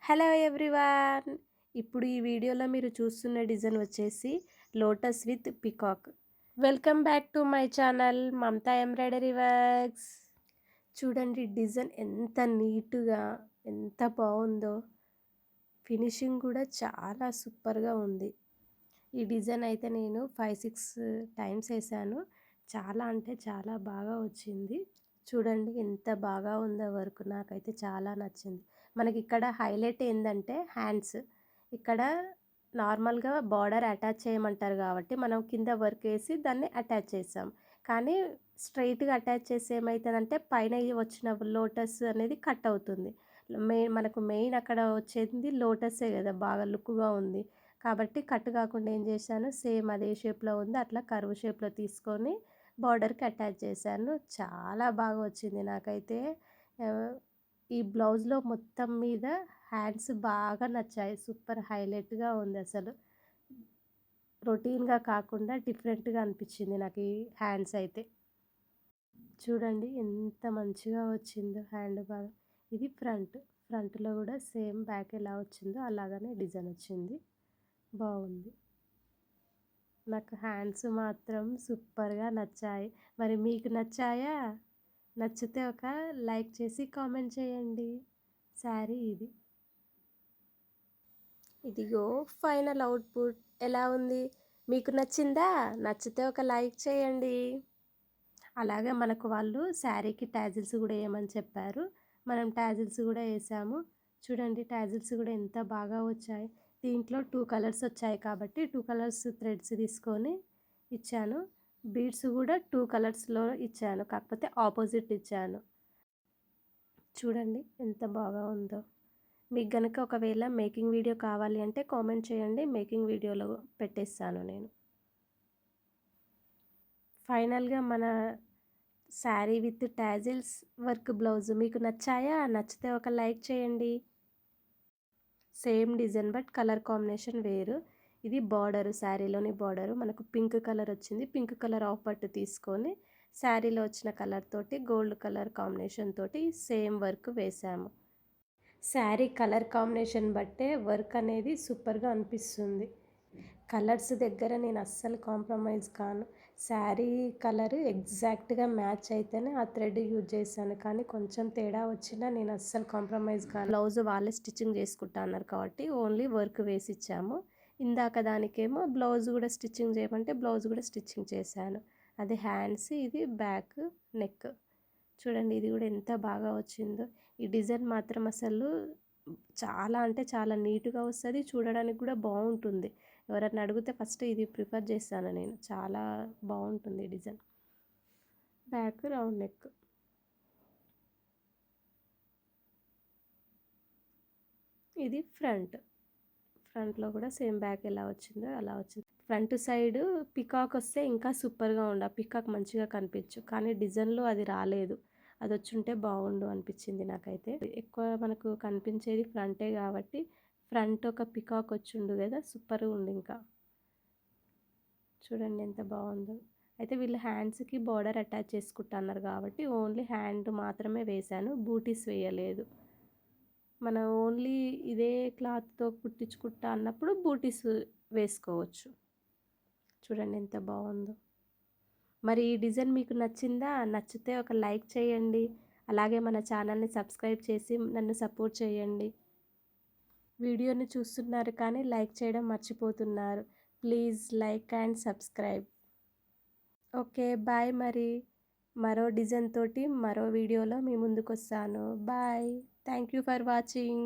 Hello everyone. ఇప్పుడు ఈ వీడియోలో మీరు చూస్తున్న డిజైన్ వచ్చేసి lotus with peacock. Welcome back to my channel Mamata embroidery works. చూడండి డిజైన్ ఎంత నీట్గా ఎంత బాగుందో, ఫినిషింగ్ కూడా చాలా సూపర్గా ఉంది. ఈ డిజైన్ అయితే నేను 5-6 టైమ్స్ వేసాను. చాలా అంటే చాలా బాగా వచ్చింది. చూడండి ఎంత బాగా ఉందో వర్క్, నాకైతే చాలా నచ్చింది. మనకి ఇక్కడ హైలైట్ ఏంటంటే హ్యాండ్స్. ఇక్కడ నార్మల్గా బార్డర్ అటాచ్ చేయమంటారు కాబట్టి మనం కింద వర్క్ వేసి దాన్ని అటాచ్ చేసాం. కానీ స్ట్రైట్గా అటాచ్ చేసి ఏమవుతుందంటే పైన వచ్చిన లోటస్ అనేది కట్ అవుతుంది. మనకు మెయిన్ అక్కడ వచ్చేది లోటసే కదా, బాగా లుక్గా ఉంది కాబట్టి కట్ కాకుండా ఏం చేశాను, సేమ్ అదే షేప్లో ఉంది అట్లా కర్వ్ షేప్లో తీసుకొని బార్డర్కి అటాచ్ చేశాను. చాలా బాగా వచ్చింది నాకైతే. ఈ బ్లౌజ్లో మొత్తం మీద హ్యాండ్స్ బాగా నచ్చాయి. సూపర్ హైలైట్గా ఉంది అసలు. రొటీన్గా కాకుండా డిఫరెంట్గా అనిపించింది నాకు ఈ హ్యాండ్స్ అయితే. చూడండి ఎంత మంచిగా వచ్చిందో హ్యాండ్ బాగా. ఇది ఫ్రంట్లో కూడా సేమ్ బ్యాక్ ఎలా వచ్చిందో అలాగనే డిజైన్ వచ్చింది. బాగుంది. నాకు హ్యాండ్స్ మాత్రం సూపర్గా నచ్చాయి. మరి మీకు నచ్చాయా? నచ్చితే ఒక లైక్ చేసి కామెంట్ చేయండి. శారీ ఇదిగో ఫైనల్ అవుట్పుట్ ఎలా ఉంది? మీకు నచ్చిందా? నచ్చితే ఒక లైక్ చేయండి. అలాగే మనకు వాళ్ళు శారీకి టాజిల్స్ కూడా వేయమని చెప్పారు. మనం టాజిల్స్ కూడా వేసాము. చూడండి టాజిల్స్ కూడా ఎంత బాగా వచ్చాయి. దీంట్లో 2 కలర్స్ వచ్చాయి కాబట్టి 2 కలర్స్ థ్రెడ్స్ తీసుకొని ఇచ్చాను. బీడ్స్ కూడా 2 కలర్స్లో ఇచ్చాను, కాకపోతే ఆపోజిట్ ఇచ్చాను. చూడండి ఎంత బాగా ఉందో. మీకు గనుక ఒకవేళ మేకింగ్ వీడియో కావాలి అంటే కామెంట్ చేయండి, మేకింగ్ వీడియోలో పెట్టేస్తాను నేను. ఫైనల్గా మన sari with tassels work blouse మీకు నచ్చాయా? నచ్చితే ఒక లైక్ చేయండి. Same design but colour combination వేరు. ఇది బార్డరు, శారీలోని బార్డరు మనకు పింక్ కలర్ వచ్చింది. పింక్ కలర్ ఆఫ్ పట్టు తీసుకొని శారీలో వచ్చిన కలర్ తోటి గోల్డ్ కలర్ కాంబినేషన్ తోటి సేమ్ వర్క్ వేసాము. శారీ కలర్ కాంబినేషన్ బట్టే వర్క్ అనేది సూపర్గా అనిపిస్తుంది. కలర్స్ దగ్గర నేను అస్సలు కాంప్రమైజ్ కాను. శారీ కలర్ ఎగ్జాక్ట్గా మ్యాచ్ అయితేనే ఆ థ్రెడ్ యూజ్ చేశాను, కానీ కొంచెం తేడా వచ్చినా నేను అస్సలు కాంప్రమైజ్ కాను. బ్లౌజ్ వాళ్ళే స్టిచ్చింగ్ చేసుకుంటా అన్నారు కాబట్టి ఓన్లీ వర్క్ వేసి ఇచ్చాము. ఇందాక దానికేమో బ్లౌజ్ కూడా స్టిచ్చింగ్ చేయమంటే బ్లౌజ్ కూడా స్టిచ్చింగ్ చేశాను. అది హ్యాండ్స్, ఇది బ్యాక్ నెక్. చూడండి ఇది కూడా ఎంత బాగా వచ్చిందో. ఈ డిజైన్ మాత్రం అసలు చాలా అంటే చాలా నీట్గా వస్తుంది, చూడడానికి కూడా బాగుంటుంది. ఎవరైనా అడిగితే ఫస్ట్ ఇది ప్రిఫర్ చేస్తాను నేను. చాలా బాగుంటుంది డిజైన్. Back round neck. ఇది ఫ్రంట్లో కూడా సేమ్ బ్యాక్ ఎలా వచ్చిందో అలా వచ్చింది. ఫ్రంట్ సైడ్ పికాక్ వస్తే ఇంకా సూపర్గా ఉండు, ఆ పికాక్ మంచిగా కనిపించు, కానీ డిజైన్లో అది రాలేదు. అది వచ్చుంటే బాగుండు అనిపించింది నాకైతే. ఎక్కువ మనకు కనిపించేది ఫ్రంటే కాబట్టి ఫ్రంట్ ఒక పికాక్ వచ్చిండు కదా, సూపర్గా ఉండు. ఇంకా చూడండి ఎంత బాగుందో. అయితే వీళ్ళు హ్యాండ్స్కి బార్డర్ అటాచ్ చేసుకుంటున్నారు కాబట్టి ఓన్లీ హ్యాండ్ మాత్రమే వేశాను, బూటీస్ వేయలేదు. మనం ఓన్లీ ఇదే క్లాత్తో కుట్టించుకుంటా అన్నప్పుడు బూటీస్ వేసుకోవచ్చు. చూడండి ఎంత బాగుందో. మరి ఈ డిజైన్ మీకు నచ్చిందా? నచ్చితే ఒక లైక్ చేయండి. అలాగే మన ఛానల్ని సబ్స్క్రైబ్ చేసి నన్ను సపోర్ట్ చేయండి. వీడియోని చూస్తున్నారు కానీ లైక్ చేయడం మర్చిపోతున్నారు. Please like and subscribe. Okay bye. మరి మరో డిజైన్ తోటి మరో వీడియోలో మీ ముందుకు వస్తాను. Bye. Thank you for watching.